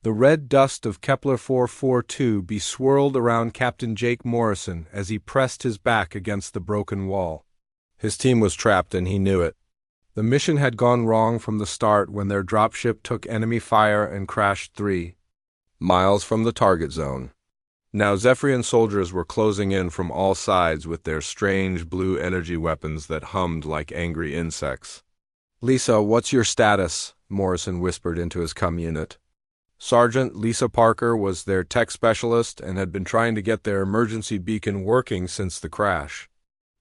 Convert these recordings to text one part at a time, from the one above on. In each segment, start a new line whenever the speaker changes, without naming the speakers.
The red dust of Kepler 442b swirled around Captain Jake Morrison as he pressed his back against the broken wall. His team was trapped and he knew it. The mission had gone wrong from the start when their dropship took enemy fire and crashed 3 miles from the target zone. Now Zephyrian soldiers were closing in from all sides with their strange blue energy weapons that hummed like angry insects. "Lisa, what's your status?" Morrison whispered into his comm unit. Sergeant Lisa Parker was their tech specialist and had been trying to get their emergency beacon working since the crash.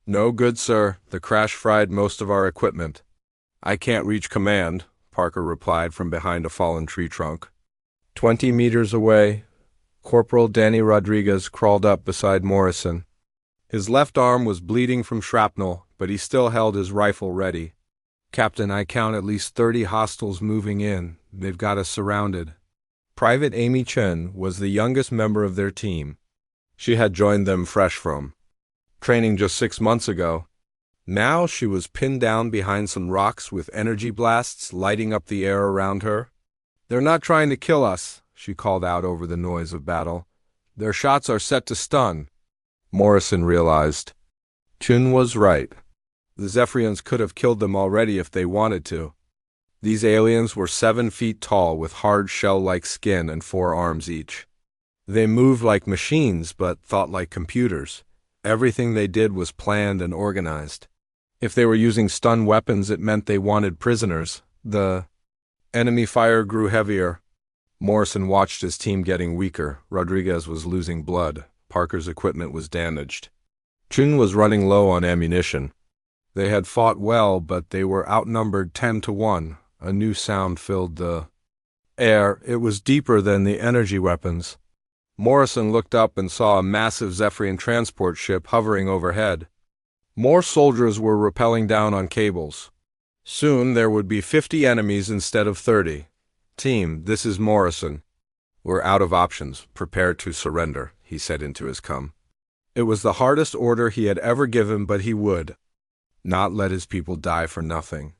"No good, sir. The crash fried most of our equipment." "I can't reach command," Parker replied from behind a fallen tree trunk. 20 meters away, Corporal Danny Rodriguez crawled up beside Morrison. His left arm was bleeding from shrapnel, but he still held his rifle ready. "Captain, I count at least 30 hostiles moving in. They've got us surrounded." Private Amy Chen was the youngest member of their team. She had joined them fresh from training just 6 months ago. Now she was pinned down behind some rocks with energy blasts lighting up the air around her. "They're not trying to kill us," she called out over the noise of battle. "Their shots are set to stun." Morrison realized. Chun was right. The Zephyrians could have killed them already if they wanted to. These aliens were 7 feet tall with hard shell-like skin and 4 arms each. They moved like machines but thought like computers. Everything they did was planned and organized. If they were using stun weapons, it meant they wanted prisoners. The enemy fire grew heavier. Morrison watched his team getting weaker. Rodriguez was losing blood. Parker's equipment was damaged. Chun was running low on ammunition. They had fought well, but they were outnumbered 10-1. A new sound filled the air. It was deeper than the energy weapons. Morrison looked up and saw a massive Zephyrian transport ship hovering overhead. More soldiers were rappelling down on cables. Soon there would be 50 enemies instead of 30. "Team, this is Morrison. We're out of options. Prepare to surrender," he said into his comm. It was the hardest order he had ever given, but he would not let his people die for nothing.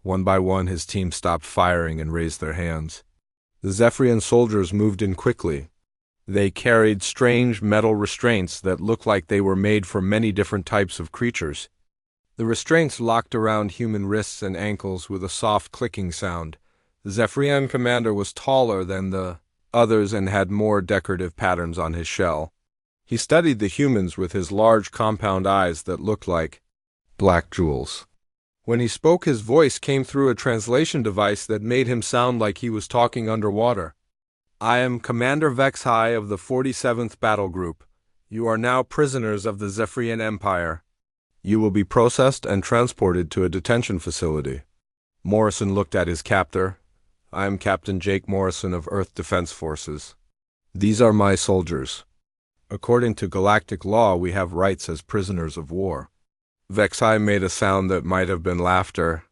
One by one, his team stopped firing and raised their hands. The Zephyrian soldiers moved in quickly. They carried strange metal restraints that looked like they were made for many different types of creatures. The restraints locked around human wrists and ankles with a soft clicking sound. The Zephyrian commander was taller than the others and had more decorative patterns on his shell. He studied the humans with his large compound eyes that looked like black jewels. When he spoke, his voice came through a translation device that made him sound like he was talking underwater. "I am Commander Vexhai of the 47th Battle Group. You are now prisoners of the Zephyrian Empire. You will be processed and transported to a detention facility." Morrison looked at his captor. "I am Captain Jake Morrison of Earth Defense Forces. These are my soldiers. According to galactic law, we have rights as prisoners of war." Vexhai made a sound that might have been laughter.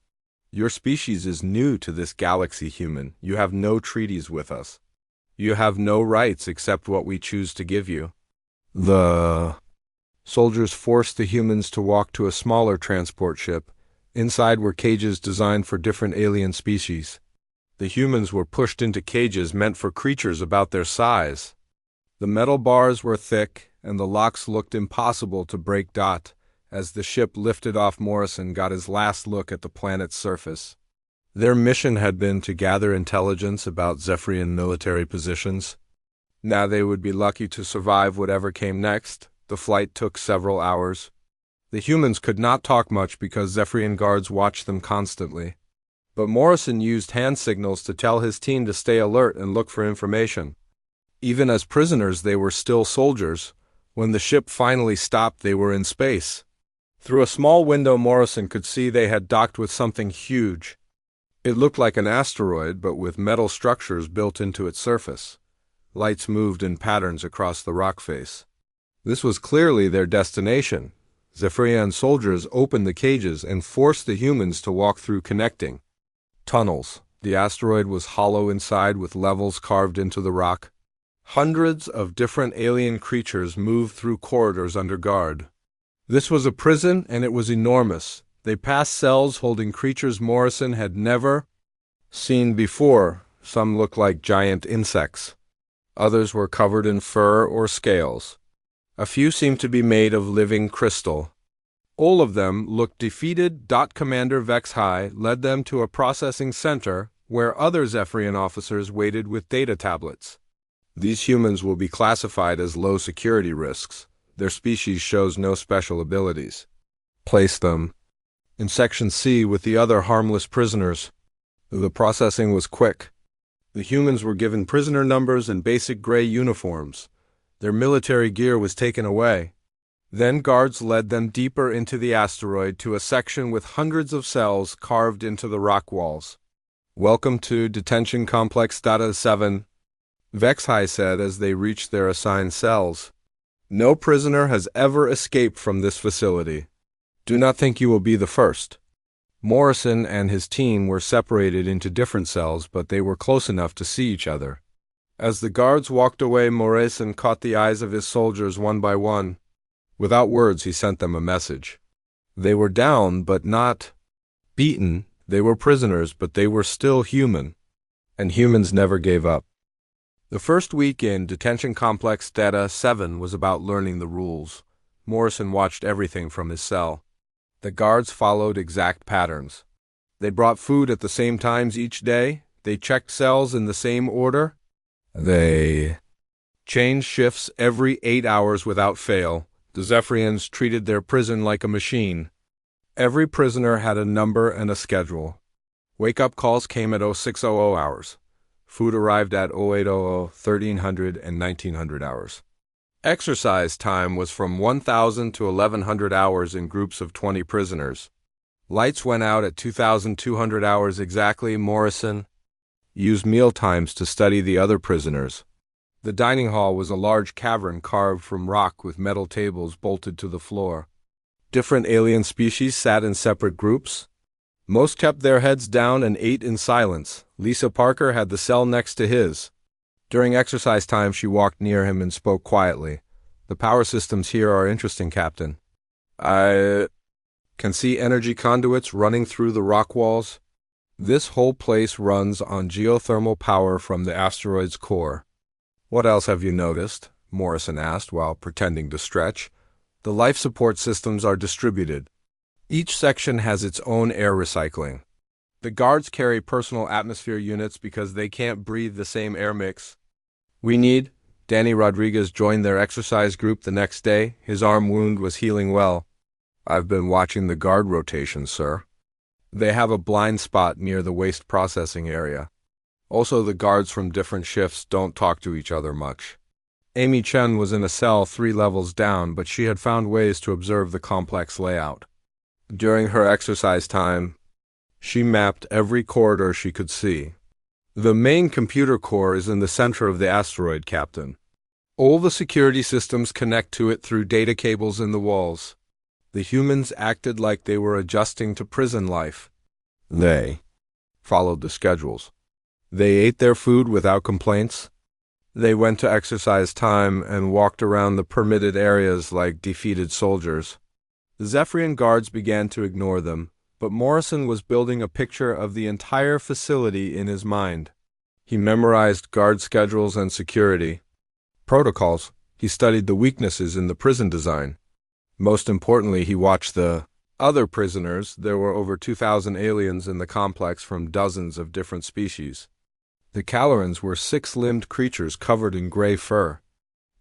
"Your species is new to this galaxy, human. You have no treaties with us. You have no rights except what we choose to give you." The soldiers forced the humans to walk to a smaller transport ship. Inside were cages designed for different alien species. The humans were pushed into cages meant for creatures about their size. The metal bars were thick, and the locks looked impossible to break. As the ship lifted off, Morrison got his last look at the planet's surface. Their mission had been to gather intelligence about Zephyrian military positions. Now they would be lucky to survive whatever came next. The flight took several hours. The humans could not talk much because Zephyrian guards watched them constantly. But Morrison used hand signals to tell his team to stay alert and look for information. Even as prisoners, they were still soldiers. When the ship finally stopped, they were in space. Through a small window, Morrison could see they had docked with something huge. It looked like an asteroid, but with metal structures built into its surface. Lights moved in patterns across the rock face. This was clearly their destination. Zephyrian soldiers opened the cages and forced the humans to walk through connecting tunnels. The asteroid was hollow inside with levels carved into the rock. Hundreds of different alien creatures moved through corridors under guard. This was a prison, and it was enormous. They passed cells holding creatures Morrison had never seen before. Some looked like giant insects. Others were covered in fur or scales. A few seemed to be made of living crystal. All of them looked defeated. Commander Vexhai led them to a processing center where other Zephyrian officers waited with data tablets. These humans will be classified as low security risks. Their species shows no special abilities. Place them in Section C with the other harmless prisoners. The processing was quick. The humans were given prisoner numbers and basic gray uniforms. Their military gear was taken away. Then guards led them deeper into the asteroid to a section with hundreds of cells carved into the rock walls. "Welcome to Detention Complex Data 7, Vexhai said as they reached their assigned cells. "No prisoner has ever escaped from this facility. Do not think you will be the first." Morrison and his team were separated into different cells, but they were close enough to see each other. As the guards walked away, Morrison caught the eyes of his soldiers one by one. Without words, he sent them a message. They were down, but not beaten. They were prisoners, but they were still human. And humans never gave up. The first week in Detention Complex Data 7 was about learning the rules. Morrison watched everything from his cell. The guards followed exact patterns. They brought food at the same times each day. They checked cells in the same order. They changed shifts every 8 hours without fail. The Zephyrians treated their prison like a machine. Every prisoner had a number and a schedule. Wake-up calls came at 0600 hours. Food arrived at 0800, 1300, and 1900 hours. Exercise time was from 1,000 to 1,100 hours in groups of 20 prisoners. Lights went out at 2,200 hours exactly. Morrison used meal times to study the other prisoners. The dining hall was a large cavern carved from rock with metal tables bolted to the floor. Different alien species sat in separate groups. Most kept their heads down and ate in silence. Lisa Parker had the cell next to his. During exercise time, she walked near him and spoke quietly. "The power systems here are interesting, Captain. I can see energy conduits running through the rock walls. This whole place runs on geothermal power from the asteroid's core." "What else have you noticed?" Morrison asked while pretending to stretch. "The life support systems are distributed. Each section has its own air recycling. The guards carry personal atmosphere units because they can't breathe the same air mix. Danny Rodriguez joined their exercise group the next day. His arm wound was healing well. "I've been watching the guard rotations, sir. They have a blind spot near the waste processing area. Also, the guards from different shifts don't talk to each other much." Amy Chen was in a cell 3 levels down, but she had found ways to observe the complex layout. During her exercise time, she mapped every corridor she could see. "The main computer core is in the center of the asteroid, Captain. All the security systems connect to it through data cables in the walls. The humans acted like they were adjusting to prison life. They followed the schedules. They ate their food without complaints. They went to exercise time and walked around the permitted areas like defeated soldiers. The Zephyrian guards began to ignore them, but Morrison was building a picture of the entire facility in his mind. He memorized guard schedules and security protocols. He studied the weaknesses in the prison design. Most importantly, he watched the other prisoners. There were over 2,000 aliens in the complex from dozens of different species. The Calorans were 6-limbed creatures covered in gray fur.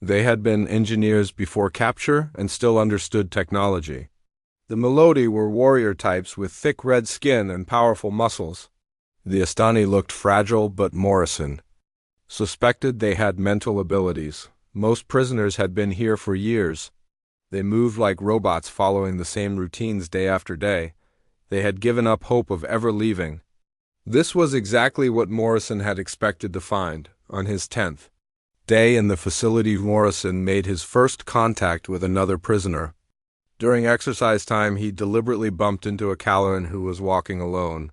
They had been engineers before capture and still understood technology. The Melody were warrior types with thick red skin and powerful muscles. The Astani looked fragile, but Morrison suspected they had mental abilities. Most prisoners had been here for years. They moved like robots following the same routines day after day. They had given up hope of ever leaving. This was exactly what Morrison had expected to find. On his 10th day in the facility, Morrison made his first contact with another prisoner. During exercise time, he deliberately bumped into a Caloran who was walking alone.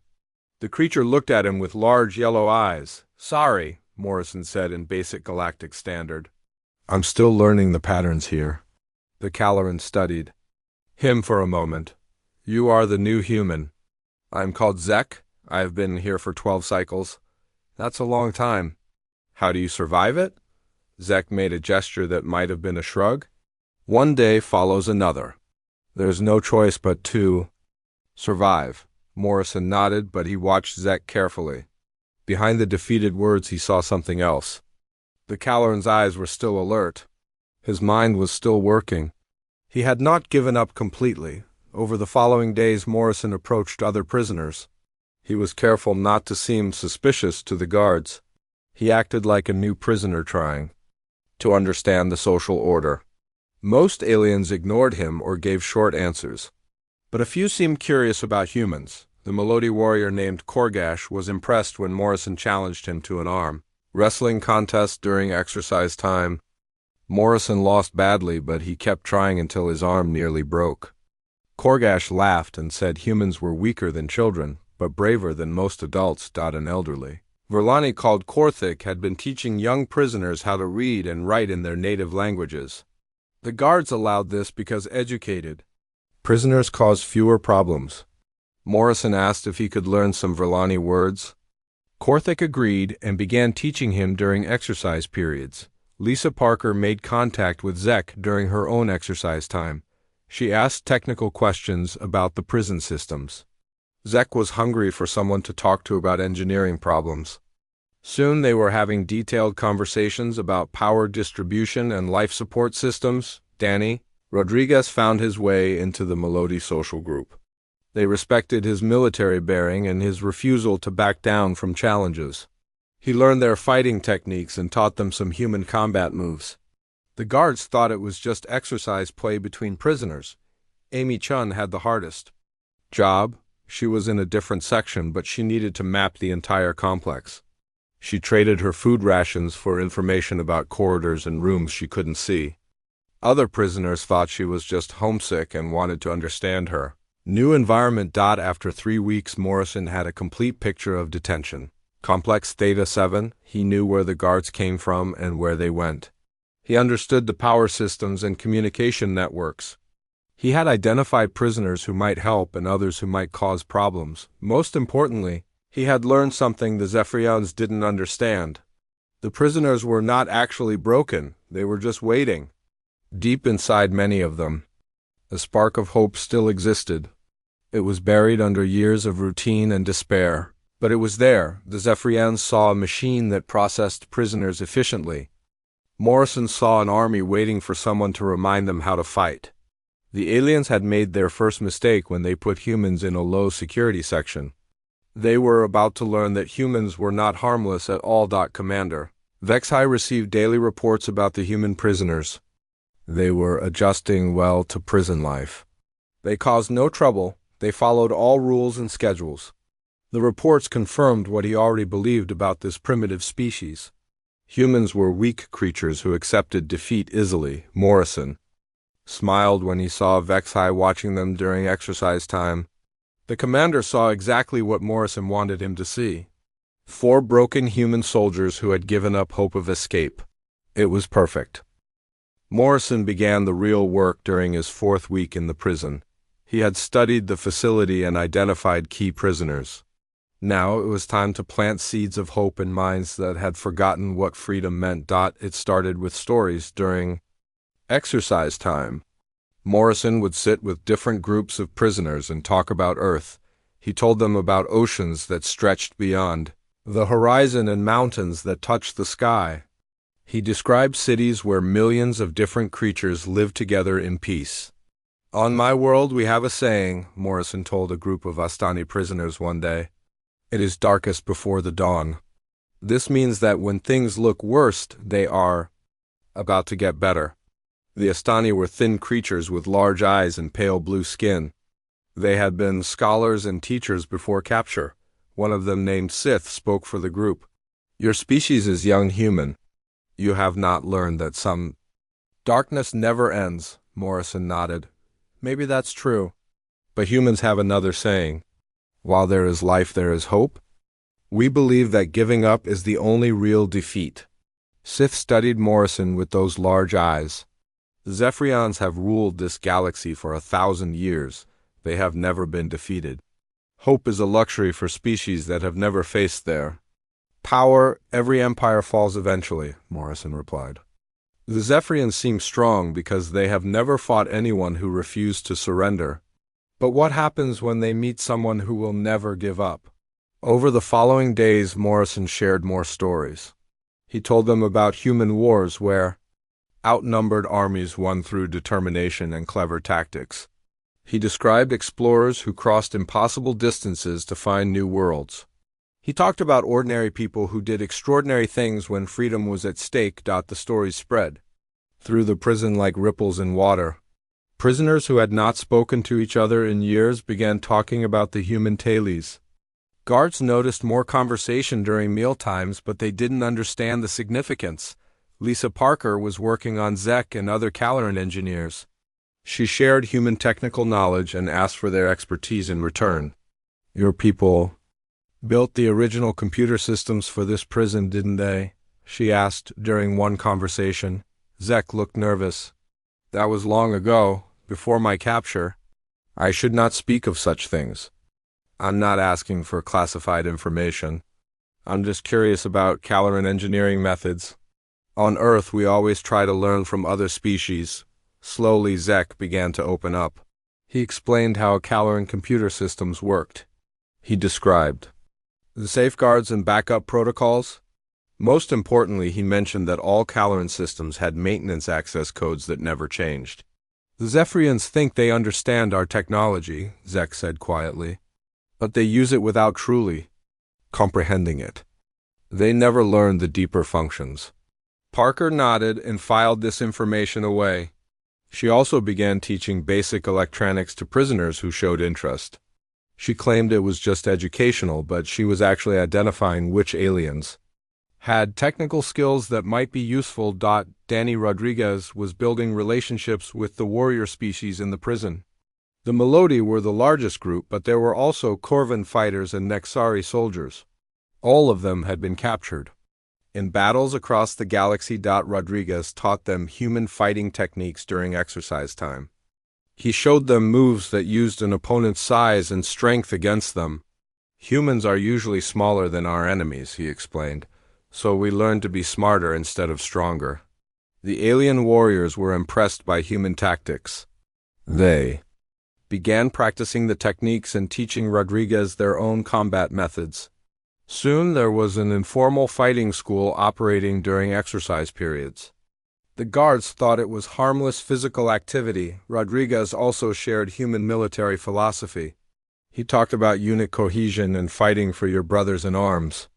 The creature looked at him with large yellow eyes. "Sorry," Morrison said in basic galactic standard. "I'm still learning the patterns here." The Caloran studied him for a moment. "You are the new human. I'm called Zek. I have been here for 12 cycles. That's a long time. How do you survive it? Zek made a gesture that might have been a shrug. One day follows another. There's no choice but to survive. Morrison nodded, but he watched Zek carefully. Behind the defeated words he saw something else. The Calorn's eyes were still alert. His mind was still working. He had not given up completely. Over the following days Morrison approached other prisoners. He was careful not to seem suspicious to the guards. He acted like a new prisoner trying to understand the social order. Most aliens ignored him or gave short answers. But a few seemed curious about humans. The Melody warrior named Korgash was impressed when Morrison challenged him to an arm wrestling contest during exercise time. Morrison lost badly, but he kept trying until his arm nearly broke. Korgash laughed and said humans were weaker than children, but braver than most adults. An elderly Verlani called Korthik had been teaching young prisoners how to read and write in their native languages. The guards allowed this because educated prisoners cause fewer problems. Morrison asked if he could learn some Verlani words. Korthik agreed and began teaching him during exercise periods. Lisa Parker made contact with Zek during her own exercise time. She asked technical questions about the prison systems. Zek was hungry for someone to talk to about engineering problems. Soon they were having detailed conversations about power distribution and life support systems. Danny Rodriguez found his way into the Melody social group. They respected his military bearing and his refusal to back down from challenges. He learned their fighting techniques and taught them some human combat moves. The guards thought it was just exercise play between prisoners. Amy Chun had the hardest job. She was in a different section, but she needed to map the entire complex. She traded her food rations for information about corridors and rooms she couldn't see. Other prisoners thought she was just homesick and wanted to understand her. New environment. After 3 weeks, Morrison had a complete picture of detention. Complex Theta 7, he knew where the guards came from and where they went. He understood the power systems and communication networks. He had identified prisoners who might help and others who might cause problems. Most importantly, he had learned something the Zephyrians didn't understand. The prisoners were not actually broken, they were just waiting. Deep inside many of them, a spark of hope still existed. It was buried under years of routine and despair, but it was there. The Zephyrians saw a machine that processed prisoners efficiently. Morrison saw an army waiting for someone to remind them how to fight. The aliens had made their first mistake when they put humans in a low-security section. They were about to learn that humans were not harmless at all. Commander Vexai received daily reports about the human prisoners. They were adjusting well to prison life. They caused no trouble. They followed all rules and schedules. The reports confirmed what he already believed about this primitive species. Humans were weak creatures who accepted defeat easily. Morrison smiled when he saw Vexai watching them during exercise time. The commander saw exactly what Morrison wanted him to see. 4 broken human soldiers who had given up hope of escape. It was perfect. Morrison began the real work during his 4th week in the prison. He had studied the facility and identified key prisoners. Now it was time to plant seeds of hope in minds that had forgotten what freedom meant. It started with stories during exercise time. Morrison would sit with different groups of prisoners and talk about Earth. He told them about oceans that stretched beyond the horizon and mountains that touched the sky. He described cities where millions of different creatures lived together in peace. On my world we have a saying, Morrison told a group of Astani prisoners one day. It is darkest before the dawn. This means that when things look worst, they are about to get better. The Astani were thin creatures with large eyes and pale blue skin. They had been scholars and teachers before capture. One of them, named Sith, spoke for the group. Your species is young human. You have not learned that some darkness never ends. Morrison nodded. Maybe that's true. But humans have another saying. While there is life, there is hope. We believe that giving up is the only real defeat. Sith studied Morrison with those large eyes. The Zephyrians have ruled this galaxy for 1,000 years. They have never been defeated. Hope is a luxury for species that have never faced their Power, every empire falls eventually, Morrison replied. The Zephyrians seem strong because they have never fought anyone who refused to surrender. But what happens when they meet someone who will never give up? Over the following days, Morrison shared more stories. He told them about human wars where outnumbered armies won through determination and clever tactics. He described explorers who crossed impossible distances to find new worlds. He talked about ordinary people who did extraordinary things when freedom was at stake. The stories spread through the prison like ripples in water. Prisoners who had not spoken to each other in years began talking about the human tailies. Guards noticed more conversation during mealtimes, but they didn't understand the significance. Lisa Parker was working on Zek and other Caloran engineers. She shared human technical knowledge and asked for their expertise in return. Your people built the original computer systems for this prison, didn't they? She asked during one conversation. Zek looked nervous. That was long ago, before my capture. I should not speak of such things. I'm not asking for classified information. I'm just curious about Caloran engineering methods. On Earth, we always try to learn from other species. Slowly, Zek began to open up. He explained how Caloran computer systems worked. He described the safeguards and backup protocols. Most importantly, he mentioned that all Caloran systems had maintenance access codes that never changed. The Zephyrians think they understand our technology, Zek said quietly, but they use it without truly comprehending it. They never learn the deeper functions. Parker nodded and filed this information away. She also began teaching basic electronics to prisoners who showed interest. She claimed it was just educational, but she was actually identifying which aliens had technical skills that might be useful. Danny Rodriguez was building relationships with the warrior species in the prison. The Melody were the largest group, but there were also Corvan fighters and Nexari soldiers. All of them had been captured in battles across the galaxy. Rodriguez taught them human fighting techniques during exercise time. He showed them moves that used an opponent's size and strength against them. Humans are usually smaller than our enemies, he explained, so we learned to be smarter instead of stronger. The alien warriors were impressed by human tactics. They began practicing the techniques and teaching Rodriguez their own combat methods. Soon there was an informal fighting school operating during exercise periods. The guards thought it was harmless physical activity. Rodriguez also shared human military philosophy. He talked about unit cohesion and fighting for your brothers in arms.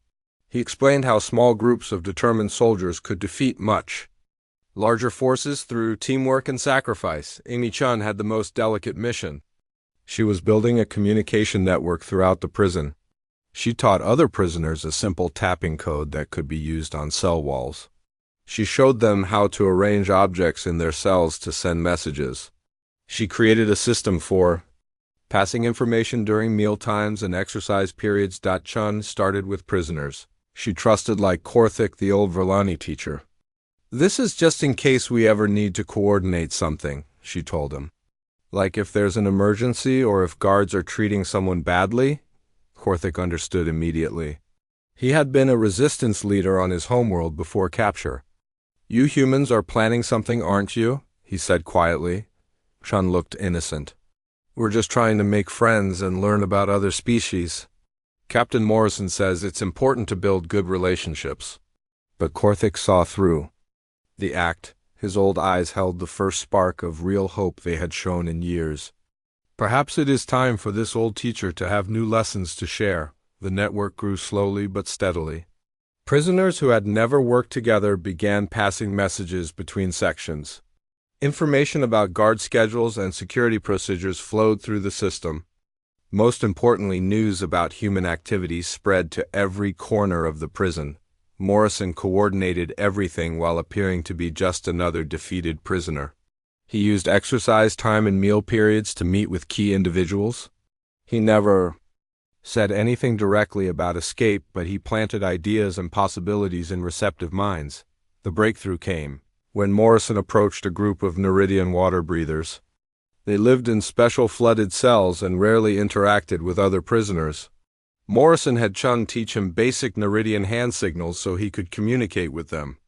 He explained how small groups of determined soldiers could defeat much larger forces through teamwork and sacrifice. Amy Chun had the most delicate mission. She was building a communication network throughout the prison. She taught other prisoners a simple tapping code that could be used on cell walls. She showed them how to arrange objects in their cells to send messages. She created a system for passing information during mealtimes and exercise periods. Chun started with prisoners she trusted like Korthik, the old Verlani teacher. This is just in case we ever need to coordinate something, she told him. Like if there's an emergency or if guards are treating someone badly. Korthik understood immediately. He had been a resistance leader on his homeworld before capture. You humans are planning something, aren't you? He said quietly. Chun looked innocent. We're just trying to make friends and learn about other species. Captain Morrison says it's important to build good relationships. But Korthik saw through the act. His old eyes held the first spark of real hope they had shown in years. Perhaps it is time for this old teacher to have new lessons to share. The network grew slowly but steadily. Prisoners who had never worked together began passing messages between sections. Information about guard schedules and security procedures flowed through the system. Most importantly, news about human activities spread to every corner of the prison. Morrison coordinated everything while appearing to be just another defeated prisoner. He used exercise time and meal periods to meet with key individuals. He never said anything directly about escape, but he planted ideas and possibilities in receptive minds. The breakthrough came when Morrison approached a group of Neridian water breathers. They lived in special flooded cells and rarely interacted with other prisoners. Morrison had Chun teach him basic Neridian hand signals so he could communicate with them.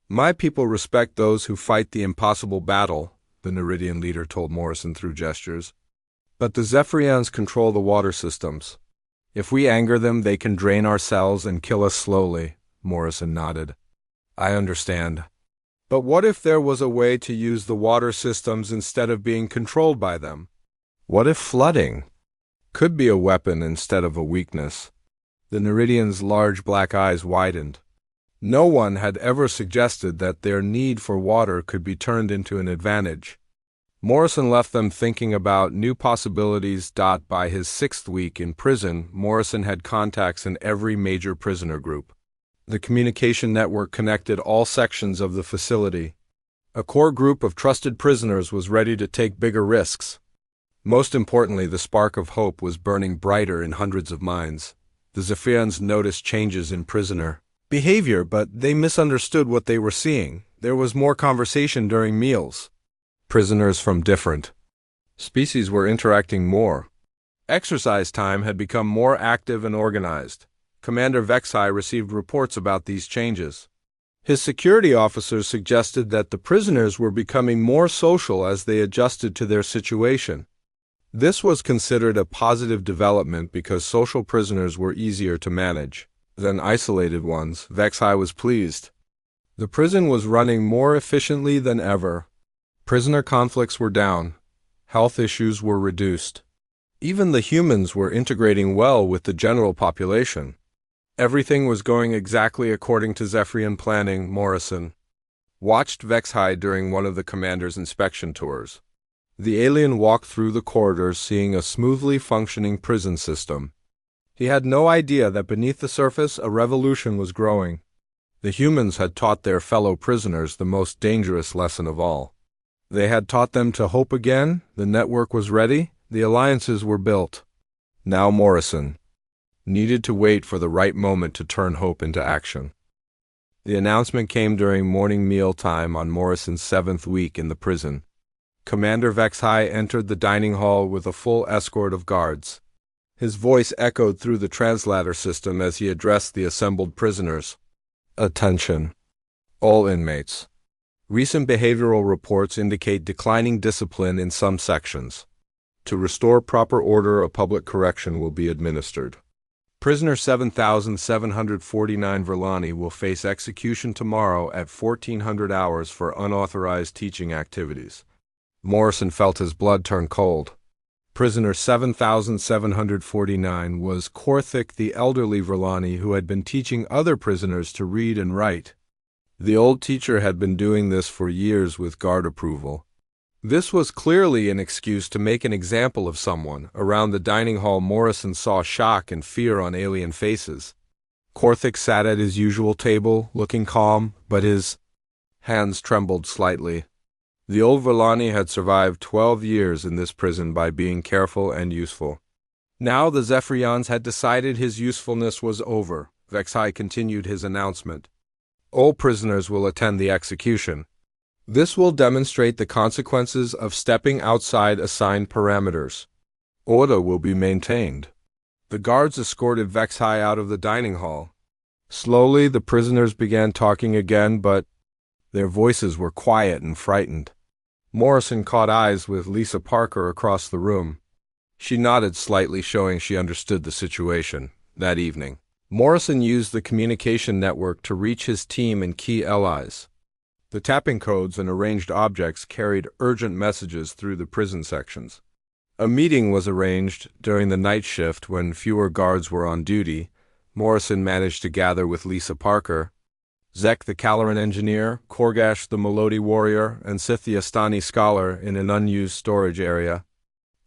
My people respect those who fight the impossible battle, the Neridian leader told Morrison through gestures. But the Zephyrians control the water systems. If we anger them, they can drain our cells and kill us slowly, Morrison nodded. I understand. But what if there was a way to use the water systems instead of being controlled by them? What if flooding could be a weapon instead of a weakness? The Neridians' large black eyes widened. No one had ever suggested that their need for water could be turned into an advantage. Morrison left them thinking about new possibilities. By his 6th week in prison, Morrison had contacts in every major prisoner group. The communication network connected all sections of the facility. A core group of trusted prisoners was ready to take bigger risks. Most importantly, the spark of hope was burning brighter in hundreds of minds. The Zephyrians noticed changes in prisoner behavior, but they misunderstood what they were seeing. There was more conversation during meals. Prisoners from different species were interacting more. Exercise time had become more active and organized. Commander Vexai received reports about these changes. His security officers suggested that the prisoners were becoming more social as they adjusted to their situation. This was considered a positive development because social prisoners were easier to manage than isolated ones. Vexai was pleased. The prison was running more efficiently than ever. Prisoner conflicts were down. Health issues were reduced. Even the humans were integrating well with the general population. Everything was going exactly according to Zephyrian planning. Morrison watched Vexai during one of the commander's inspection tours. The alien walked through the corridors, seeing a smoothly functioning prison system. He had no idea that beneath the surface a revolution was growing. The humans had taught their fellow prisoners the most dangerous lesson of all. They had taught them to hope again. The network was ready. The alliances were built. Now Morrison needed to wait for the right moment to turn hope into action. The announcement came during morning meal time on Morrison's 7th week in the prison. Commander Vexai entered the dining hall with a full escort of guards. His voice echoed through the translator system as he addressed the assembled prisoners. Attention, all inmates. Recent behavioral reports indicate declining discipline in some sections. To restore proper order, a public correction will be administered. Prisoner 7749 Verlani will face execution tomorrow at 1400 hours for unauthorized teaching activities. Morrison felt his blood turn cold. Prisoner 7749 was Korthik, the elderly Verlani who had been teaching other prisoners to read and write. The old teacher had been doing this for years with guard approval. This was clearly an excuse to make an example of someone. Around the dining hall, Morrison saw shock and fear on alien faces. Korthik sat at his usual table, looking calm, but his hands trembled slightly. The old Verlani had survived 12 years in this prison by being careful and useful. Now the Zephyrians had decided his usefulness was over. Vexai continued his announcement. All prisoners will attend the execution. This will demonstrate the consequences of stepping outside assigned parameters. Order will be maintained. The guards escorted Vexai out of the dining hall. Slowly the prisoners began talking again, but their voices were quiet and frightened. Morrison caught eyes with Lisa Parker across the room. She nodded slightly, showing she understood the situation. That evening, Morrison used the communication network to reach his team and key allies. The tapping codes and arranged objects carried urgent messages through the prison sections. A meeting was arranged during the night shift when fewer guards were on duty. Morrison managed to gather with Lisa Parker, Zek the Caloran engineer, Korgash the Melody warrior, and Sith the Astani scholar in an unused storage area.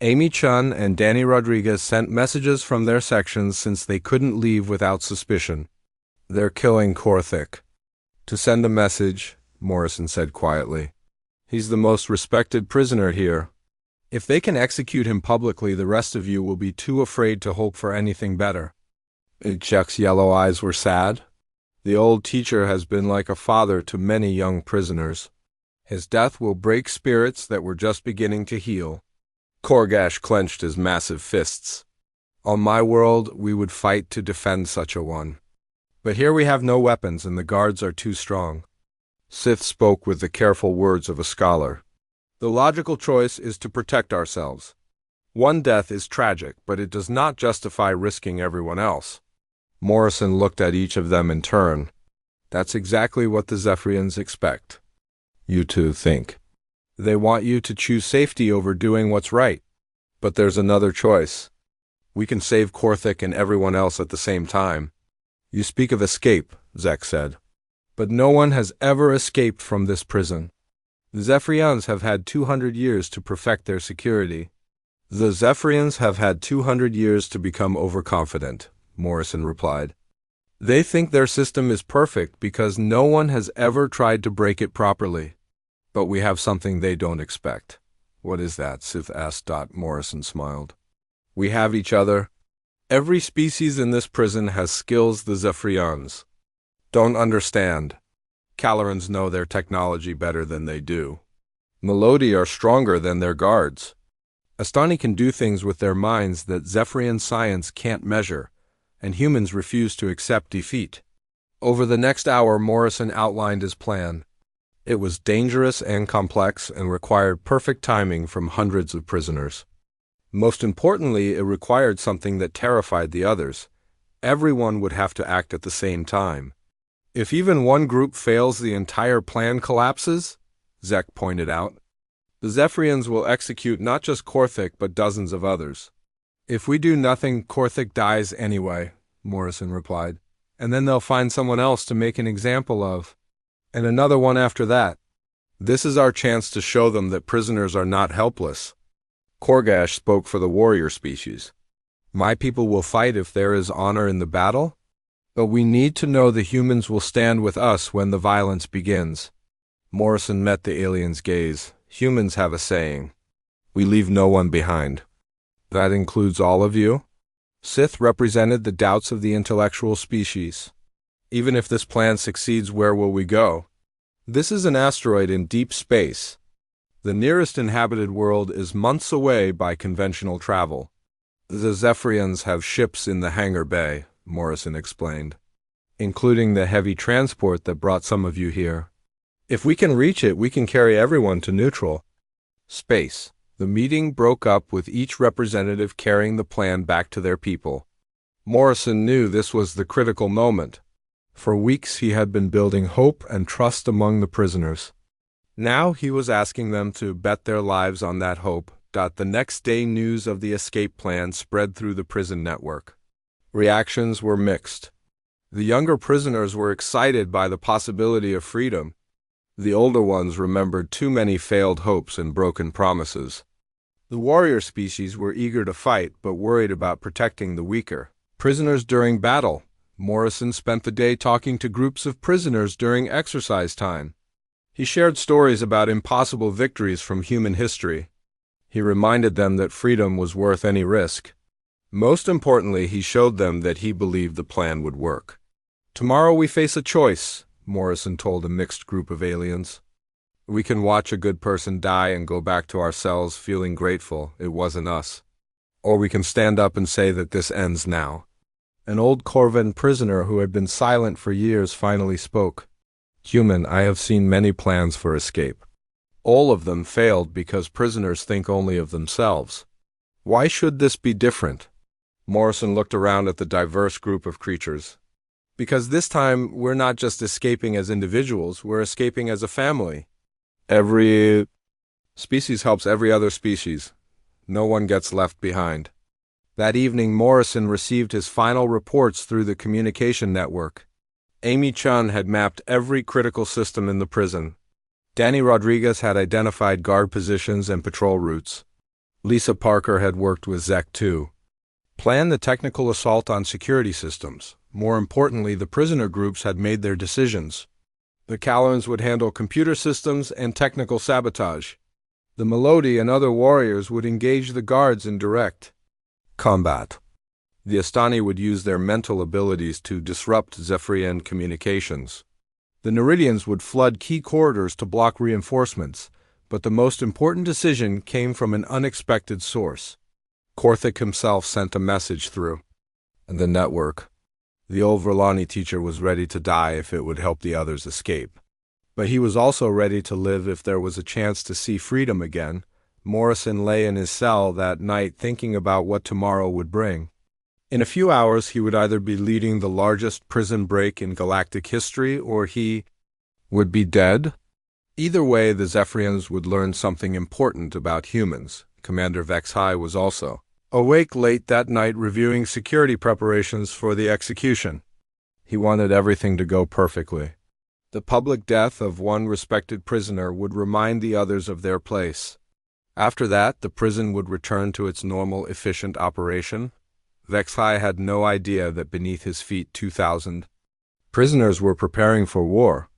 Amy Chun and Danny Rodriguez sent messages from their sections since they couldn't leave without suspicion. They're killing Korthik. To send a message, Morrison said quietly. He's the most respected prisoner here. If they can execute him publicly, the rest of you will be too afraid to hope for anything better. Chuck's yellow eyes were sad. The old teacher has been like a father to many young prisoners. His death will break spirits that were just beginning to heal. Korgash clenched his massive fists. On my world, we would fight to defend such a one. But here we have no weapons and the guards are too strong. Sith spoke with the careful words of a scholar. The logical choice is to protect ourselves. One death is tragic, but it does not justify risking everyone else. Morrison looked at each of them in turn. That's exactly what the Zephyrians expect. You two think. They want you to choose safety over doing what's right. But there's another choice. We can save Korthik and everyone else at the same time. You speak of escape, Zek said. But no one has ever escaped from this prison. The Zephyrians have had 200 years to perfect their security. The Zephyrians have had 200 years to become overconfident, Morrison replied. They think their system is perfect because no one has ever tried to break it properly. But we have something they don't expect. What is that? Sith asked. Morrison smiled. We have each other. Every species in this prison has skills the Zephyrians don't understand. Calorans know their technology better than they do. Melody are stronger than their guards. Astani can do things with their minds that Zephyrian science can't measure, and humans refuse to accept defeat. Over the next hour, Morrison outlined his plan. It was dangerous and complex and required perfect timing from hundreds of prisoners. Most importantly, it required something that terrified the others. Everyone would have to act at the same time. If even one group fails, the entire plan collapses, Zek pointed out. The Zephyrians will execute not just Korthik, but dozens of others. If we do nothing, Korthik dies anyway, Morrison replied. And then they'll find someone else to make an example of. And another one after that. This is our chance to show them that prisoners are not helpless. Korgash spoke for the warrior species. My people will fight if there is honor in the battle, but we need to know the humans will stand with us when the violence begins. Morrison met the alien's gaze. Humans have a saying. We leave no one behind. That includes all of you? Sith represented the doubts of the intellectual species. Even if this plan succeeds, where will we go? This is an asteroid in deep space. The nearest inhabited world is months away by conventional travel. The Zephyrians have ships in the hangar bay, Morrison explained, including the heavy transport that brought some of you here. If we can reach it, we can carry everyone to neutral space. The meeting broke up with each representative carrying the plan back to their people. Morrison knew this was the critical moment. For weeks he had been building hope and trust among the prisoners. Now he was asking them to bet their lives on that hope. The next day, news of the escape plan spread through the prison network. Reactions were mixed. The younger prisoners were excited by the possibility of freedom. The older ones remembered too many failed hopes and broken promises. The warrior species were eager to fight, but worried about protecting the weaker prisoners during battle. Morrison spent the day talking to groups of prisoners during exercise time. He shared stories about impossible victories from human history. He reminded them that freedom was worth any risk. Most importantly, he showed them that he believed the plan would work. Tomorrow we face a choice, Morrison told a mixed group of aliens. We can watch a good person die and go back to our cells feeling grateful it wasn't us. Or we can stand up and say that this ends now. An old Corvan prisoner who had been silent for years finally spoke. Human, I have seen many plans for escape. All of them failed because prisoners think only of themselves. Why should this be different? Morrison looked around at the diverse group of creatures. Because this time, we're not just escaping as individuals, we're escaping as a family. Every species helps every other species. No one gets left behind. That evening, Morrison received his final reports through the communication network. Amy Chun had mapped every critical system in the prison. Danny Rodriguez had identified guard positions and patrol routes. Lisa Parker had worked with Zek too. Planned the technical assault on security systems. More importantly, the prisoner groups had made their decisions. The Calorans would handle computer systems and technical sabotage. The Melody and other warriors would engage the guards in direct combat. The Astani would use their mental abilities to disrupt Zephyrian communications. The Neridians would flood key corridors to block reinforcements, but the most important decision came from an unexpected source. Korthik himself sent a message through the network. The old Verlani teacher was ready to die if it would help the others escape. But he was also ready to live if there was a chance to see freedom again. Morrison lay in his cell that night thinking about what tomorrow would bring. In a few hours he would either be leading the largest prison break in galactic history or he would be dead. Either way, the Zephyrians would learn something important about humans. Commander Vexhai was also awake late that night reviewing security preparations for the execution. He wanted everything to go perfectly. The public death of one respected prisoner would remind the others of their place. After that, the prison would return to its normal, efficient operation. Vexhai had no idea that beneath his feet 2,000 prisoners were preparing for war.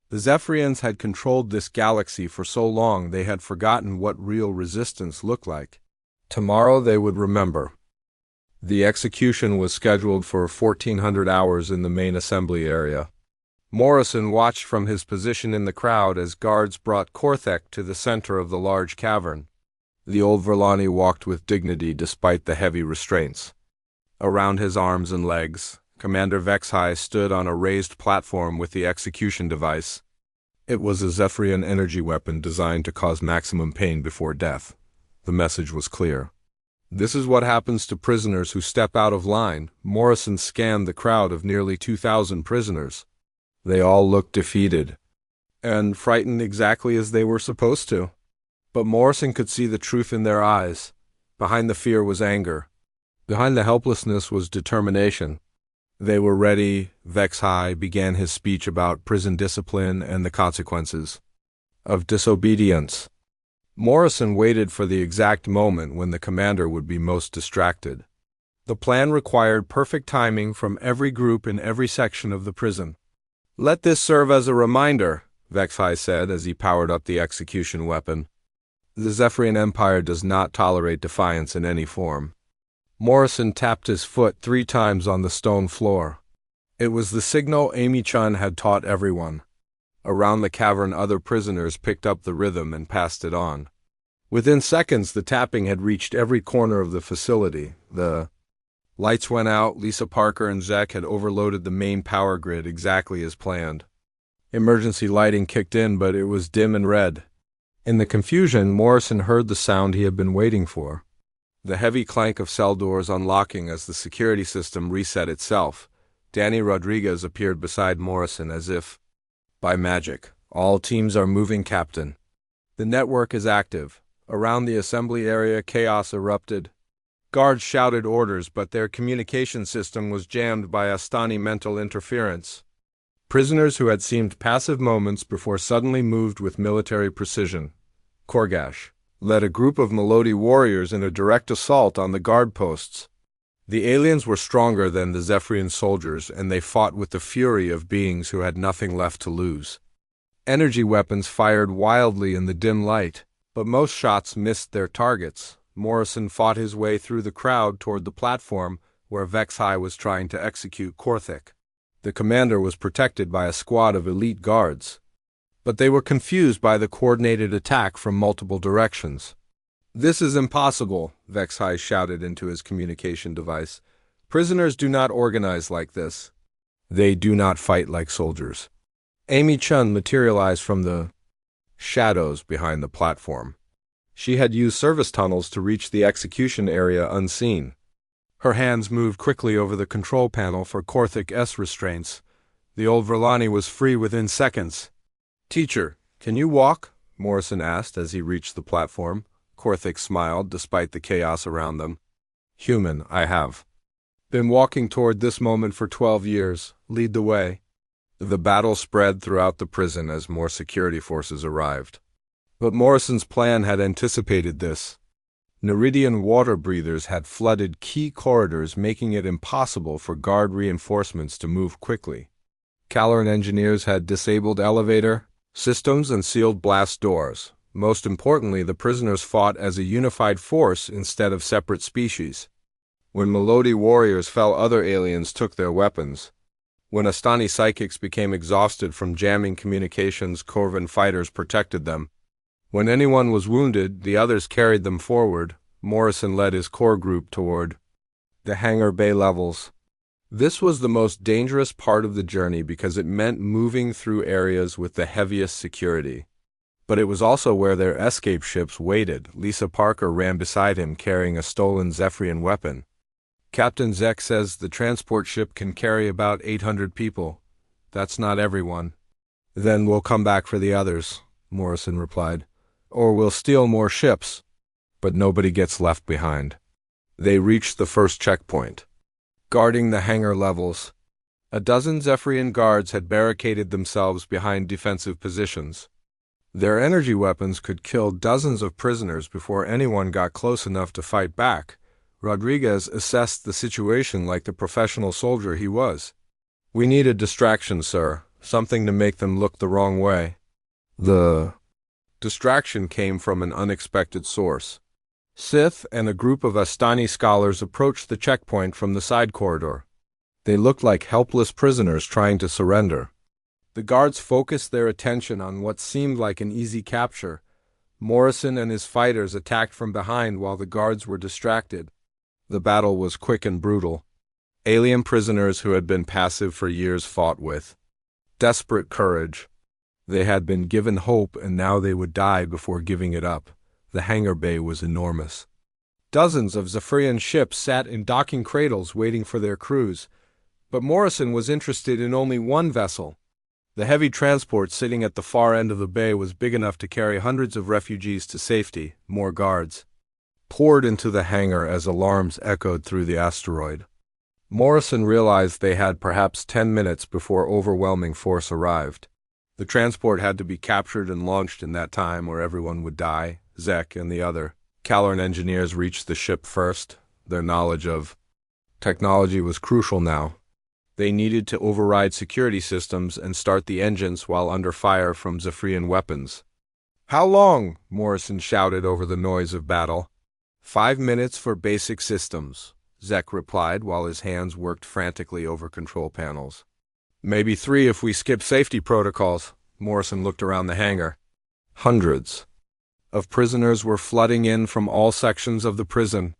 The Zephyrians had controlled this galaxy for so long they had forgotten what real resistance looked like. Tomorrow they would remember. The execution was scheduled for 1,400 hours in the main assembly area. Morrison watched from his position in the crowd as guards brought Korthek to the center of the large cavern. The old Verlani walked with dignity despite the heavy restraints. Around his arms and legs, Commander Vexhai stood on a raised platform with the execution device. It was a Zephyrian energy weapon designed to cause maximum pain before death. The message was clear. This is what happens to prisoners who step out of line. Morrison scanned the crowd of nearly 2,000 prisoners. They all looked defeated and frightened exactly as they were supposed to. But Morrison could see the truth in their eyes. Behind the fear was anger. Behind the helplessness was determination. They were ready. Vexhai began his speech about prison discipline and the consequences of disobedience. Morrison waited for the exact moment when the commander would be most distracted. The plan required perfect timing from every group in every section of the prison. "Let this serve as a reminder," Vexhai said as he powered up the execution weapon. The Zephyrian Empire does not tolerate defiance in any form. Morrison tapped his foot 3 times on the stone floor. It was the signal Amy Chun had taught everyone. Around the cavern, other prisoners picked up the rhythm and passed it on. Within seconds, the tapping had reached every corner of the facility. The lights went out. Lisa Parker and Zek had overloaded the main power grid exactly as planned. Emergency lighting kicked in, but it was dim and red. In the confusion, Morrison heard the sound he had been waiting for. The heavy clank of cell doors unlocking as the security system reset itself. Danny Rodriguez appeared beside Morrison as if by magic. "All teams are moving, Captain. The network is active." Around the assembly area, chaos erupted. Guards shouted orders, but their communication system was jammed by Astani mental interference. Prisoners who had seemed passive moments before suddenly moved with military precision. Korgash led a group of Melody warriors in a direct assault on the guard posts. The aliens were stronger than the Zephyrian soldiers, and they fought with the fury of beings who had nothing left to lose. Energy weapons fired wildly in the dim light, but most shots missed their targets. Morrison fought his way through the crowd toward the platform where Vexhai was trying to execute Korthik. The commander was protected by a squad of elite guards, but they were confused by the coordinated attack from multiple directions. "This is impossible," Vexhai shouted into his communication device. "Prisoners do not organize like this. They do not fight like soldiers." Amy Chun materialized from the shadows behind the platform. She had used service tunnels to reach the execution area unseen. Her hands moved quickly over the control panel for Korthik S restraints. The old Verlani was free within seconds. "Teacher, can you walk?" Morrison asked as he reached the platform. Korthik smiled despite the chaos around them. "Human, I have been walking toward this moment for 12 years. Lead the way." The battle spread throughout the prison as more security forces arrived. But Morrison's plan had anticipated this. Neridian water breathers had flooded key corridors, making it impossible for guard reinforcements to move quickly. Caloran engineers had disabled elevator systems and sealed blast doors. Most importantly, the prisoners fought as a unified force instead of separate species. When Melody warriors fell, other aliens took their weapons. When Astani psychics became exhausted from jamming communications, Corvan fighters protected them. When anyone was wounded, the others carried them forward. Morrison led his core group toward the hangar bay levels. This was the most dangerous part of the journey because it meant moving through areas with the heaviest security. But it was also where their escape ships waited. Lisa Parker ran beside him carrying a stolen Zephyrian weapon. Captain Zek says the transport ship can carry about 800 people. That's not everyone. Then we'll come back for the others, Morrison replied. Or we'll steal more ships. But nobody gets left behind. They reached the first checkpoint. Guarding the hangar levels, a dozen Zephyrian guards had barricaded themselves behind defensive positions. Their energy weapons could kill dozens of prisoners before anyone got close enough to fight back. Rodriguez assessed the situation like the professional soldier he was. We need a distraction, sir. Something to make them look the wrong way. The distraction came from an unexpected source. Sith and a group of Astani scholars approached the checkpoint from the side corridor. They looked like helpless prisoners trying to surrender. The guards focused their attention on what seemed like an easy capture. Morrison and his fighters attacked from behind while the guards were distracted. The battle was quick and brutal. Alien prisoners who had been passive for years fought with desperate courage. They had been given hope and now they would die before giving it up. The hangar bay was enormous. Dozens of Zephyrian ships sat in docking cradles waiting for their crews, but Morrison was interested in only one vessel. The heavy transport sitting at the far end of the bay was big enough to carry hundreds of refugees to safety. More guards poured into the hangar as alarms echoed through the asteroid. Morrison realized they had perhaps 10 minutes before overwhelming force arrived. The transport had to be captured and launched in that time or everyone would die. Zek and the other Caloran engineers reached the ship first. Their knowledge of technology was crucial now. They needed to override security systems and start the engines while under fire from Zephyrian weapons. How long? Morrison shouted over the noise of battle. 5 minutes for basic systems, Zek replied while his hands worked frantically over control panels. Maybe 3 if we skip safety protocols. Morrison looked around the hangar. Hundreds of prisoners were flooding in from all sections of the prison.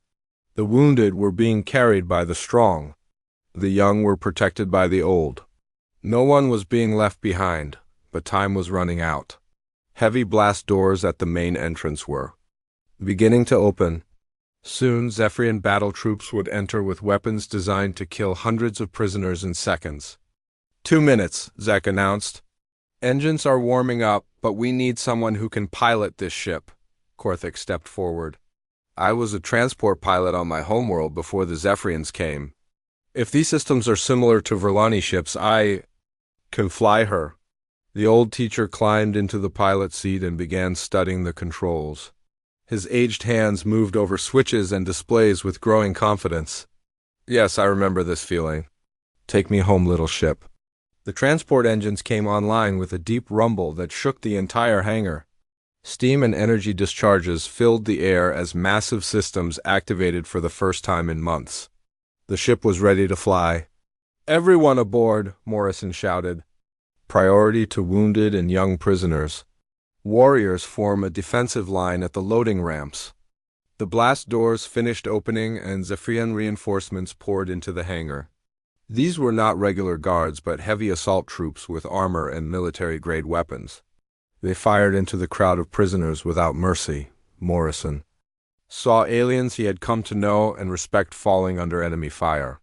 The wounded were being carried by the strong. The young were protected by the old. No one was being left behind, but time was running out. Heavy blast doors at the main entrance were beginning to open. Soon, Zephyrian battle troops would enter with weapons designed to kill hundreds of prisoners in seconds. 2 minutes, Zek announced. Engines are warming up, but we need someone who can pilot this ship. Korthik stepped forward. I was a transport pilot on my homeworld before the Zephyrians came. If these systems are similar to Verlani ships, I can fly her. The old teacher climbed into the pilot seat and began studying the controls. His aged hands moved over switches and displays with growing confidence. Yes, I remember this feeling. Take me home, little ship. The transport engines came online with a deep rumble that shook the entire hangar. Steam and energy discharges filled the air as massive systems activated for the first time in months. The ship was ready to fly. Everyone aboard, Morrison shouted. Priority to wounded and young prisoners. Warriors form a defensive line at the loading ramps. The blast doors finished opening and Zephyrian reinforcements poured into the hangar. These were not regular guards but heavy assault troops with armor and military-grade weapons. They fired into the crowd of prisoners without mercy. Morrison saw aliens he had come to know and respect falling under enemy fire.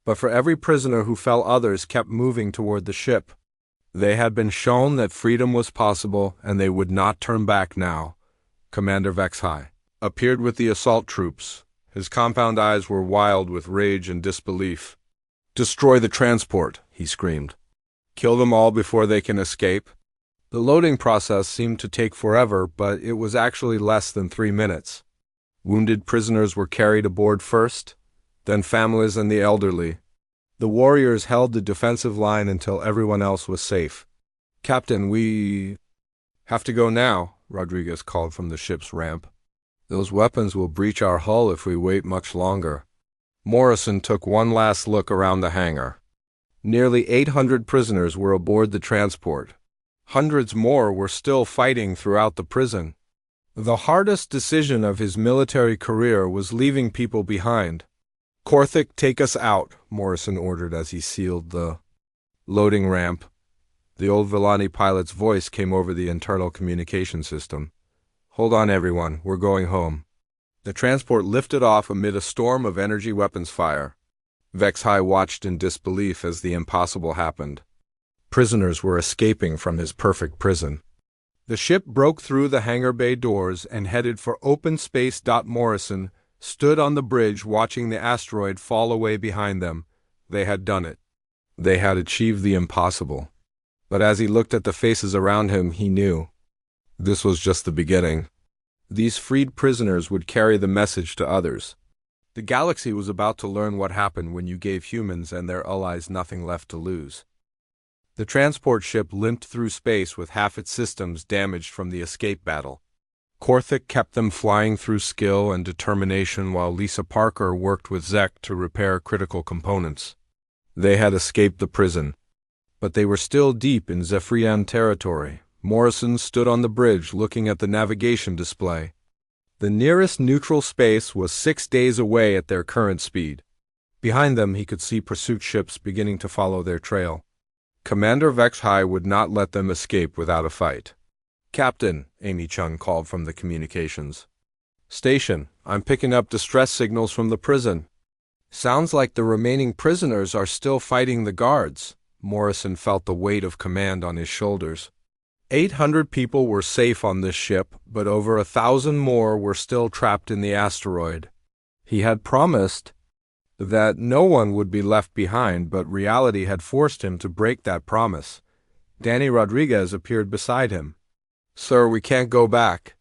But for every prisoner who fell, others kept moving toward the ship. They had been shown that freedom was possible and they would not turn back now. Commander Vexhai appeared with the assault troops. His compound eyes were wild with rage and disbelief. Destroy the transport, he screamed. Kill them all before they can escape. The loading process seemed to take forever, but it was actually less than 3 minutes. Wounded prisoners were carried aboard first, then families and the elderly. The warriors held the defensive line until everyone else was safe. Captain, we have to go now, Rodriguez called from the ship's ramp. Those weapons will breach our hull if we wait much longer. Morrison took one last look around the hangar. Nearly 800 prisoners were aboard the transport. Hundreds more were still fighting throughout the prison. The hardest decision of his military career was leaving people behind. "Korthik, take us out," Morrison ordered as he sealed the loading ramp. The old Villani pilot's voice came over the internal communication system. "Hold on, everyone. We're going home." The transport lifted off amid a storm of energy weapons fire. Vexhai watched in disbelief as the impossible happened. Prisoners were escaping from his perfect prison. The ship broke through the hangar bay doors and headed for open space. Morrison stood on the bridge watching the asteroid fall away behind them. They had done it. They had achieved the impossible. But as he looked at the faces around him, he knew this was just the beginning. These freed prisoners would carry the message to others. The galaxy was about to learn what happened when you gave humans and their allies nothing left to lose. The transport ship limped through space with half its systems damaged from the escape battle. Korthik kept them flying through skill and determination while Lisa Parker worked with Zek to repair critical components. They had escaped the prison, but they were still deep in Zephyrian territory. Morrison stood on the bridge looking at the navigation display. The nearest neutral space was 6 days away at their current speed. Behind them he could see pursuit ships beginning to follow their trail. Commander Vexhai would not let them escape without a fight. "Captain," Amy Chung called from the communications station, "I'm picking up distress signals from the prison. Sounds like the remaining prisoners are still fighting the guards." Morrison felt the weight of command on his shoulders. 800 people were safe on this ship, but over 1,000 more were still trapped in the asteroid. He had promised that no one would be left behind, but reality had forced him to break that promise. Danny Rodriguez appeared beside him. "Sir, we can't go back.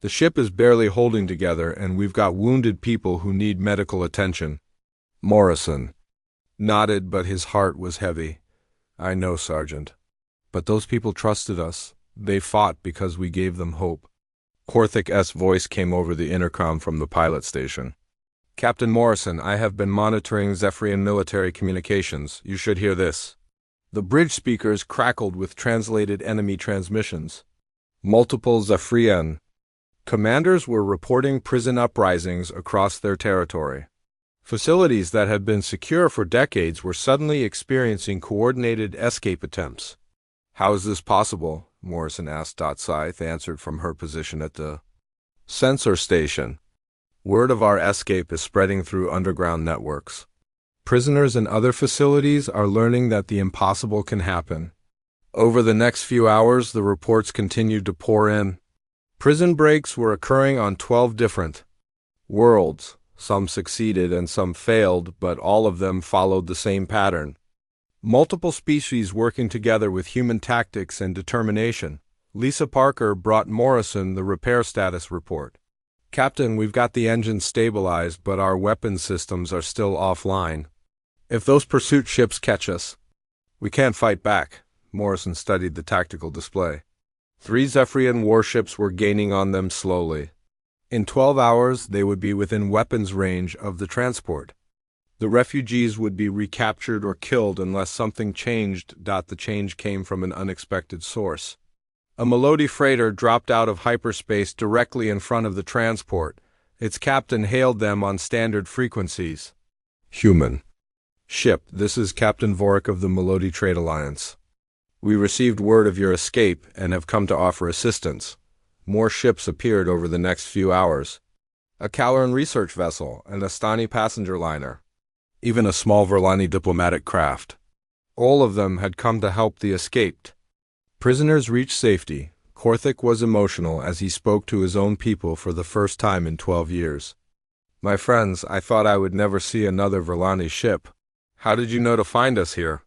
The ship is barely holding together, and we've got wounded people who need medical attention." Morrison nodded, but his heart was heavy. "I know, Sergeant. But those people trusted us. They fought because we gave them hope." Korthik's voice came over the intercom from the pilot station. "Captain Morrison, I have been monitoring Zephyrian military communications. You should hear this." The bridge speakers crackled with translated enemy transmissions. Multiple Zephyrian commanders were reporting prison uprisings across their territory. Facilities that had been secure for decades were suddenly experiencing coordinated escape attempts. "How is this possible?" Morrison asked. Scythe answered from her position at the sensor station. "Word of our escape is spreading through underground networks. Prisoners in other facilities are learning that the impossible can happen." Over the next few hours, the reports continued to pour in. Prison breaks were occurring on 12 different worlds. Some succeeded and some failed, but all of them followed the same pattern. Multiple species working together with human tactics and determination. Lisa Parker brought Morrison the repair status report. "Captain, we've got the engines stabilized, but our weapons systems are still offline. If those pursuit ships catch us, we can't fight back." Morrison studied the tactical display. 3 Zephyrian warships were gaining on them slowly. In 12 hours, they would be within weapons range of the transport. The refugees would be recaptured or killed unless something changed. The change came from an unexpected source. A Melody freighter dropped out of hyperspace directly in front of the transport. Its captain hailed them on standard frequencies. "Human ship, this is Captain Vorik of the Melody Trade Alliance. We received word of your escape and have come to offer assistance." More ships appeared over the next few hours. A Caloran research vessel, an Astani passenger liner, even a small Verlani diplomatic craft. All of them had come to help the escaped. Prisoners reached safety. Korthik was emotional as he spoke to his own people for the first time in 12 years. "My friends, I thought I would never see another Verlani ship. How did you know to find us here?"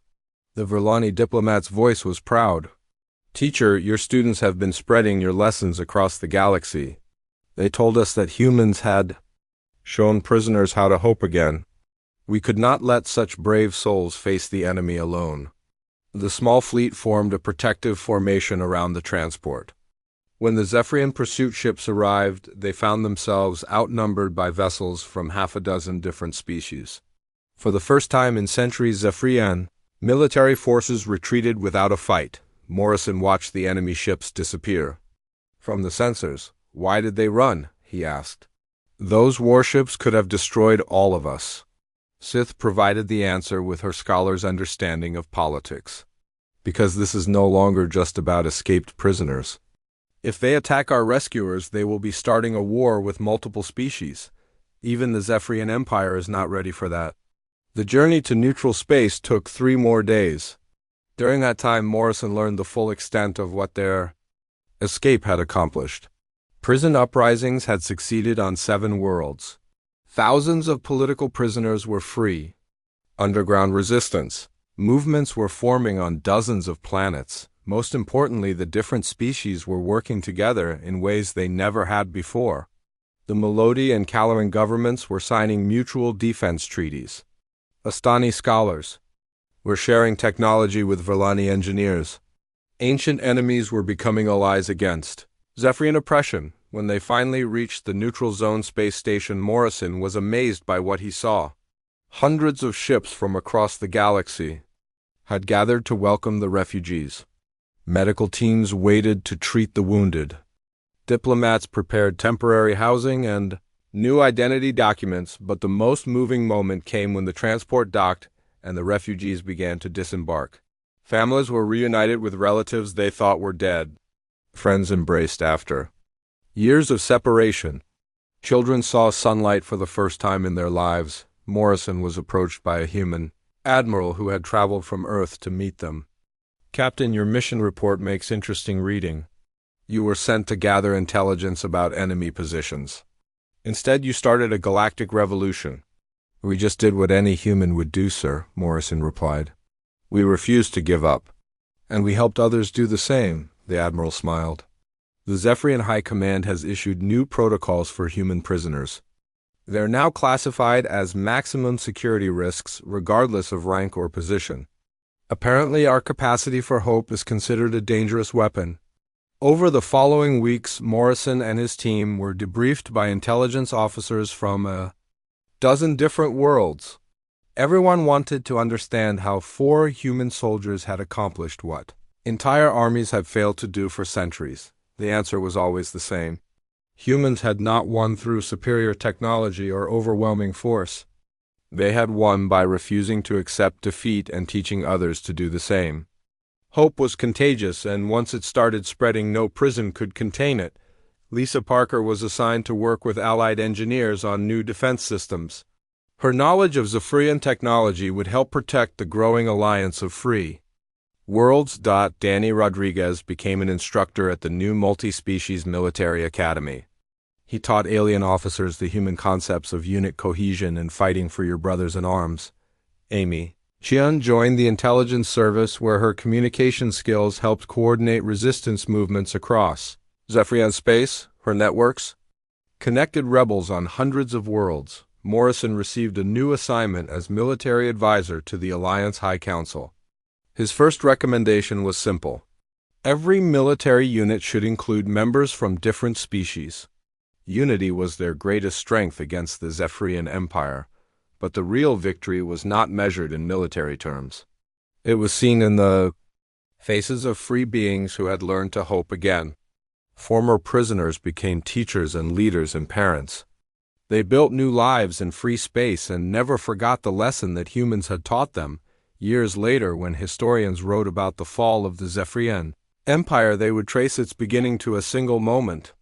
The Verlani diplomat's voice was proud. "Teacher, your students have been spreading your lessons across the galaxy. They told us that humans had shown prisoners how to hope again. We could not let such brave souls face the enemy alone." The small fleet formed a protective formation around the transport. When the Zephyrian pursuit ships arrived, they found themselves outnumbered by vessels from half a dozen different species. For the first time in centuries, Zephyrian military forces retreated without a fight. Morrison watched the enemy ships disappear. From the sensors, Why did they run? He asked. Those warships could have destroyed all of us. Sith provided the answer with her scholar's understanding of politics. Because this is no longer just about escaped prisoners. If they attack our rescuers, they will be starting a war with multiple species. Even the Zephyrian Empire is not ready for that. The journey to neutral space took 3 more days. During that time, Morrison learned the full extent of what their escape had accomplished. Prison uprisings had succeeded on 7 worlds. Thousands of political prisoners were free. Underground resistance. Movements were forming on dozens of planets. Most importantly, the different species were working together in ways they never had before. The Melody and Caloran governments were signing mutual defense treaties. Astani scholars were sharing technology with Verlani engineers. Ancient enemies were becoming allies against Zephyrian oppression. When they finally reached the neutral zone space station, Morrison was amazed by what he saw. Hundreds of ships from across the galaxy had gathered to welcome the refugees. Medical teams waited to treat the wounded. Diplomats prepared temporary housing and new identity documents, but the most moving moment came when the transport docked and the refugees began to disembark. Families were reunited with relatives they thought were dead. Friends embraced after years of separation. Children saw sunlight for the first time in their lives. Morrison was approached by a human admiral who had traveled from Earth to meet them. Captain, your mission report makes interesting reading. You were sent to gather intelligence about enemy positions. Instead, you started a galactic revolution. We just did what any human would do, sir, Morrison replied. We refused to give up. And we helped others do the same, the admiral smiled. The Zephyrian High Command has issued new protocols for human prisoners. They're now classified as maximum security risks regardless of rank or position. Apparently, our capacity for hope is considered a dangerous weapon. Over the following weeks, Morrison and his team were debriefed by intelligence officers from a dozen different worlds. Everyone wanted to understand how 4 human soldiers had accomplished what entire armies had failed to do for centuries. The answer was always the same. Humans had not won through superior technology or overwhelming force. They had won by refusing to accept defeat and teaching others to do the same. Hope was contagious, and once it started spreading, no prison could contain it. Lisa Parker was assigned to work with allied engineers on new defense systems. Her knowledge of Zephyrian technology would help protect the growing alliance of free worlds. Danny Rodriguez became an instructor at the new multi-species military academy. He taught alien officers the human concepts of unit cohesion and fighting for your brothers in arms. Amy Chian joined the intelligence service, where her communication skills helped coordinate resistance movements across Zephyrian space. Her networks connected rebels on hundreds of worlds. Morrison received a new assignment as military advisor to the Alliance High Council. His first recommendation was simple. Every military unit should include members from different species. Unity was their greatest strength against the Zephyrian Empire, but the real victory was not measured in military terms. It was seen in the faces of free beings who had learned to hope again. Former prisoners became teachers and leaders and parents. They built new lives in free space and never forgot the lesson that humans had taught them. Years later, when historians wrote about the fall of the Zephyrian Empire, they would trace its beginning to a single moment.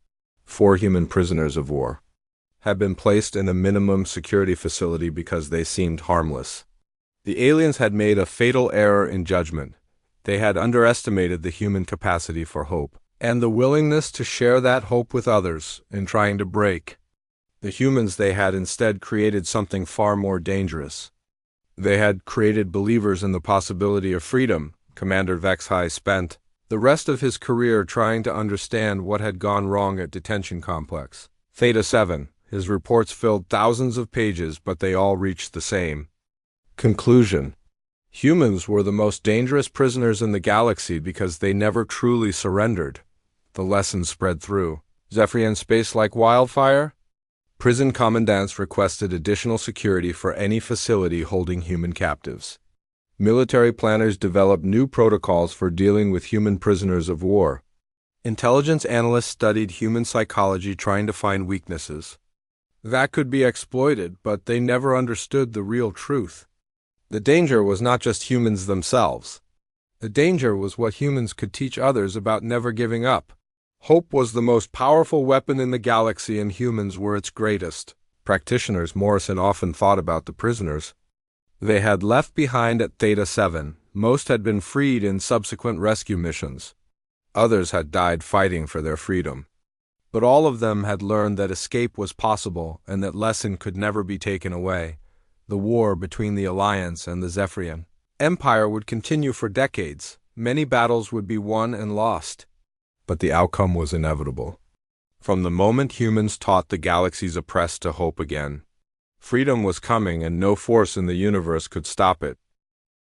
4 human prisoners of war had been placed in a minimum security facility because they seemed harmless. The aliens had made a fatal error in judgment. They had underestimated the human capacity for hope and the willingness to share that hope with others. In trying to break the humans, they had instead created something far more dangerous. They had created believers in the possibility of freedom. Commander Vexhai spent the rest of his career trying to understand what had gone wrong at Detention Complex Theta 7. His reports filled thousands of pages, but they all reached the same conclusion. Humans were the most dangerous prisoners in the galaxy because they never truly surrendered. The lesson spread through Zephyrian space like wildfire. Prison commandants requested additional security for any facility holding human captives. Military planners developed new protocols for dealing with human prisoners of war. Intelligence analysts studied human psychology trying to find weaknesses that could be exploited, but they never understood the real truth. The danger was not just humans themselves. The danger was what humans could teach others about never giving up. Hope was the most powerful weapon in the galaxy, and humans were its greatest practitioners. Morrison often thought about the prisoners they had left behind at Theta 7. Most had been freed in subsequent rescue missions. Others had died fighting for their freedom. But all of them had learned that escape was possible and that lesson could never be taken away. The war between the Alliance and the Zephyrian Empire would continue for decades. Many battles would be won and lost. But the outcome was inevitable. From the moment humans taught the galaxy's oppressed to hope again, freedom was coming, and no force in the universe could stop it.